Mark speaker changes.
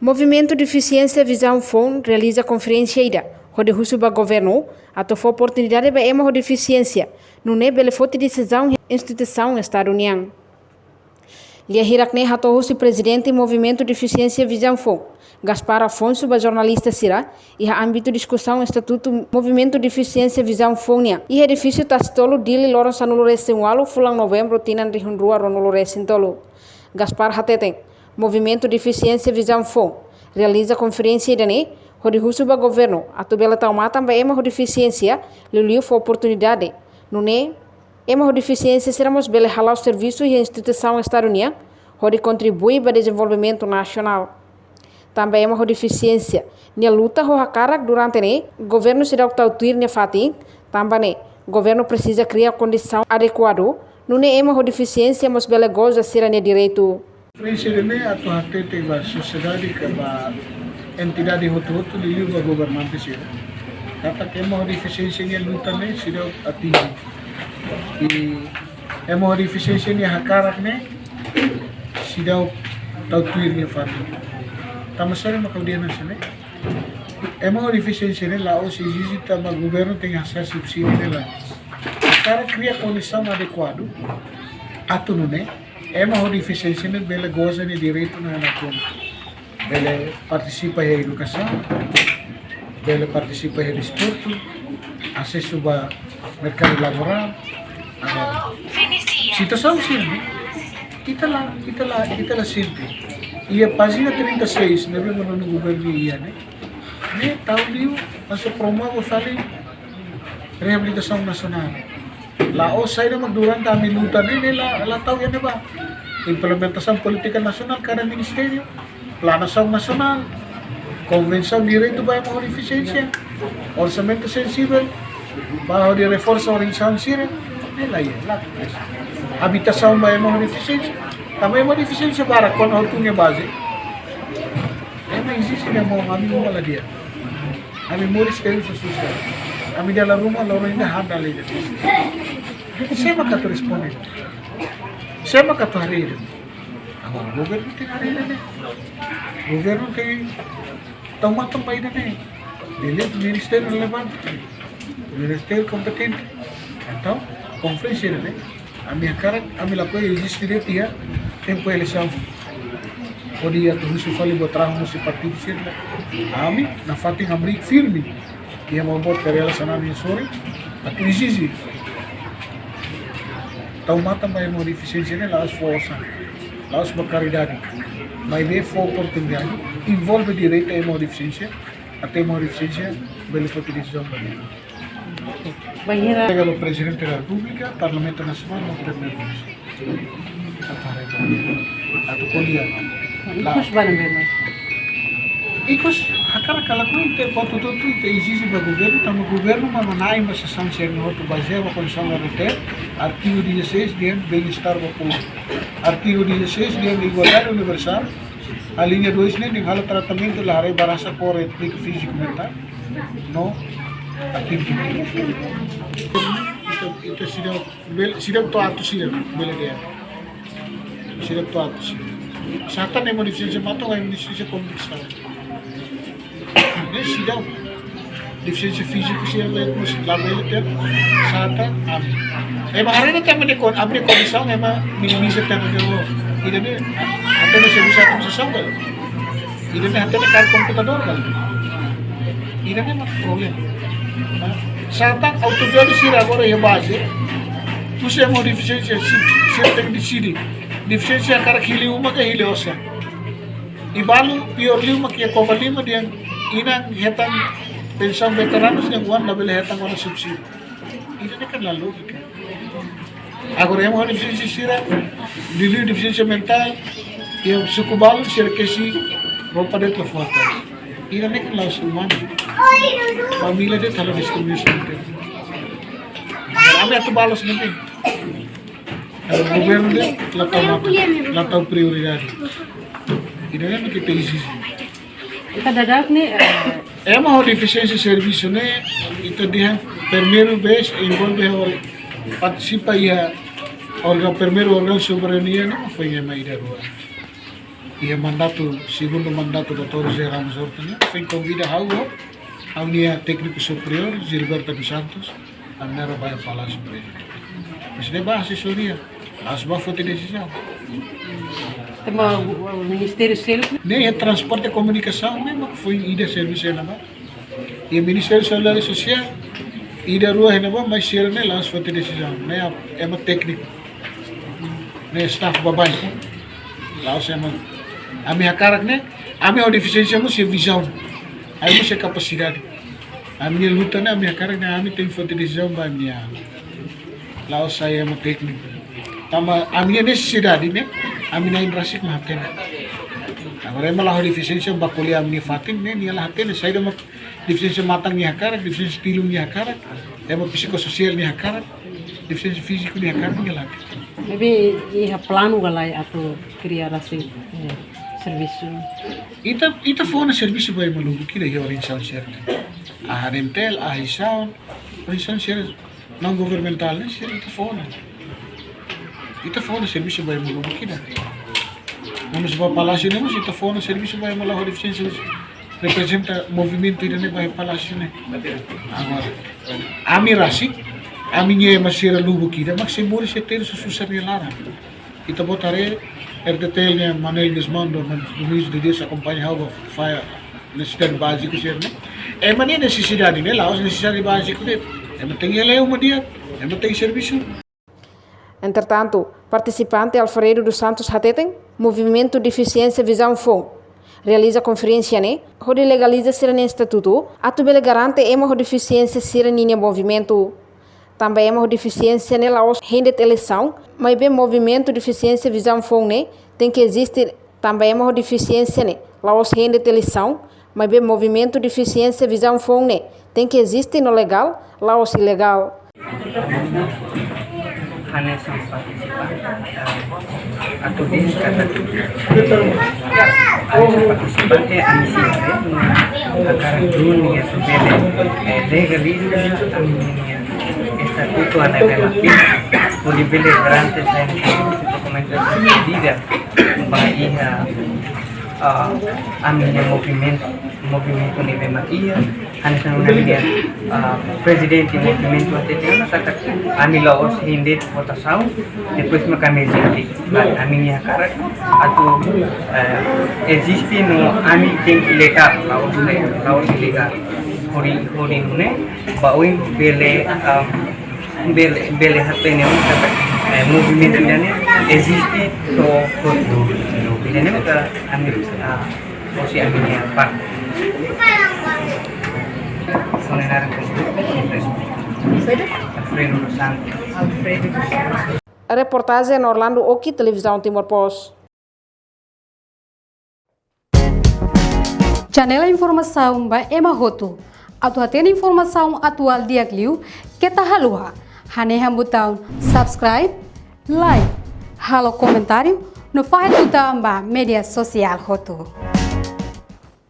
Speaker 1: Movimento Deficiência Visão FON realiza conferência ida, onde o governo atau for oportunidade para ema deficiência, não é bela foto decisão instituição Estado União. Lia hirakne hato o presidente Movimento Deficiência Visão FON, Gaspar Afonso, ba jornalista sira, e a âmbito discussão estatuto Movimento Deficiência Visão FON e edifício tastolo dili loron sanulores walu fulang novembro tinan rihundrua ronulores tolo. Gaspar hateten Movimento Deficiência Visão FON realiza conferência idane, onde o governo atau bela taumata ba ema deficiência, liu for oportunidade, não é? Ema deficiência seremos bela halau serviço e instituição estadunidense, onde contribui para o desenvolvimento nacional. Também ema deficiência, nia luta ho hakarak durante ne, governo será autuir nia fatin, também governo precisa criar condição adequada, não é ema deficiência, mas bela goza ser nia direito.
Speaker 2: Frente ini atau HTT ba sociedade ke ba entidade hotu-hotu liu ba governante sira. Kata que ema deficiência nia luta ne sira atingi. E ema deficiência nia hakarak ne sira autuir nia fatin. Tamasari makaudian sini. Ema deficiência ne lá os existe tama governo tem acesso subsídio nela. Para criar condição adequada atau né ema deficiência ne bela goza de direito na nação. Bela participa em educação, bela participa em desporto, acesso ao mercado laboral. Situação sini kita lá sini. E a página 36, na vemos no governo ia, né? Tahu liu masuk promo fali rehabilitação nasional. Lá o saya magduran kami luta ni la tahu ya ba? Implementação política nasional cada ministério, planação nacional, convenção direito para a deficiência, orçamento sensível, para de reforço orientação sira, lá ia, lá. Habitação para a deficiência. Também uma deficiência para quando a ortunha base. Não existe na mão, a mim não lá dia. A mim mora experiência social. A mim dela rumah lalu ainda handa lagi. Siapa kata responden? Siapa kata hari ini? Agora governo tem hari ini. Governo tem tahu pai ini. Dilihat ministério relevante, ministério kompetente. Então, conferência ini. A minha cara, a minha coisa existe dia. Tempo eleição, o dia que o fali botar no seu partido sirva, a mim na fatin abrir firme, e a mão botar relação a minha sorte, a tu exige, tão mata mais uma deficiência né, lá as forças, lá as caridade, mas bem for oportunidade, envolve direito a uma deficiência, até uma deficiência, bela foi decisão para mim. Chega o presidente da República, Parlamento Nacional, não primeiro-ministro. Atau kuliah.
Speaker 1: Ikut balik memang.
Speaker 2: Ikut akar kalau kau itu foto itu existe para governo, tamo governo mamanai mas sanction no outro baseado com condição de artigo 16 de bem-estar do povo. Artigo 16 de igualdade universal. A linha 2 né, de hal tratamento da área barasa por étnico físico mental. No artigo. Itu sudah to atu sudah bela dia. Sila to atos. Satan ay deficiência mato ay deficiência comunicação. Ne sila deficiência física siya ay mus label ter satan am. Ay makarena tayo man abri condição ay minimisa tayo do. Ida ni ato na siya bisa sa sanggal. Ida ni ato na kar computador kal. Ida ni mak problem. Satan autoridade siya agora é base. Você é uma deficiência você tem que decidir. Deficiência cara que uma que ele osa. Ibalu pior lima que a cova lima dia inang hetang pensão veteranos yang wan label hetang wana subsidi. Ini kan la logika. Agora é uma deficiência sira, dili deficiência mental, yang suku balu sira kesi roupa de telefone. Ini kan la humano. Família de tala discriminação. Kami atu balos nanti. O governo dele lá está prioridade. E não é que tem isso.
Speaker 1: Kadang ni
Speaker 2: É uma deficiência de serviço, né? Itu dia primeiro vez envolve participa ia órgão primeiro órgão soberania não foi a maioria rua. e mandato, segundo mandato da Torre José Ramos Horta, foi convida a minha técnico superior, Gilberto dos Santos, a minha vai ao Palácio Presidente. Mas não é assessoria, as vai fazer decisão.
Speaker 3: O Ministério Selo?
Speaker 2: Nem é transporte e comunicação, mesmo que foi ida serviço ainda não. E o Ministério Saúde Social, ida rua ainda não, mas se não lá fazer decisão, né? É uma técnica, né? Staff babai, lá se é uma a minha cara, né? A minha deficiência é uma visão, aí você capacidade. A minha luta, né? A minha cara, né? A minha tem que fazer decisão, a minha lá o saya é uma técnica. A minha necessidade, né? A minha indústria não tem. Agora é uma deficiência, bacolé a minha fatin, né? Nia lá tem, sai de uma deficiência matang minha cara, deficiência estilo minha cara, é uma psicossocial minha cara, deficiência física minha cara, minha lá.
Speaker 3: Maybe ia plano galai atau criar assim serviço.
Speaker 2: Ita fona serviço vai maluco que daí orientação certa. A Haremtel, a Hisaun, orientação certa não governamental, né? Ita fona serviço vai maluco que daí. Vamos para o palácio, né? Ita fona serviço vai maluco deficiência representa movimento ida né vai palácio né. Agora, a mirasi, a minha masira lubu que daí, mas se morre se ter susah nelara. Ita botare RTTL Manuel Desmondo, ministro de Deus acompanha algo faz necessidade básica certo, é uma necessidade né, lá as necessidades básicas né, é uma tem ele uma dia, é uma tem serviço.
Speaker 1: Entretanto, participante Alfredo dos Santos Hateten, Movimento Deficiência Visão FON, realiza conferência né, onde legaliza ser no estatuto, atubele garante uma deficiência ser no movimento. Também é uma deficiência nela os rende eleição, mas bem movimento deficiência visão FON né, tem que existir também é uma deficiência né, lá os rende eleição, mas bem movimento deficiência visão FON né, tem que existir no legal, lá os ilegal.
Speaker 4: Hanya sang partisipan atau di kata partisipan amisi agar dunia supaya legaliza estatuto a nivel possibile durante la documentazione vida bahia aminya movimento nível matia hanya sa unang presidente movimento atetena sakat amila os hindi votação depois mecanismo aminya karak atau existe no ami tem legal laos ilegal hori nune bauin bele hatene sakat movimento ini existe to ini maka ambil posisi aminya pak
Speaker 1: A reportagem em Orlando Oki, Televisão Timor-Post.
Speaker 5: Janela informação ba Emma Hoto. Atu hatena informação atual dia kliu kita halua. Hane hambutão subscribe, like, halo comentário no faz do media social Hoto.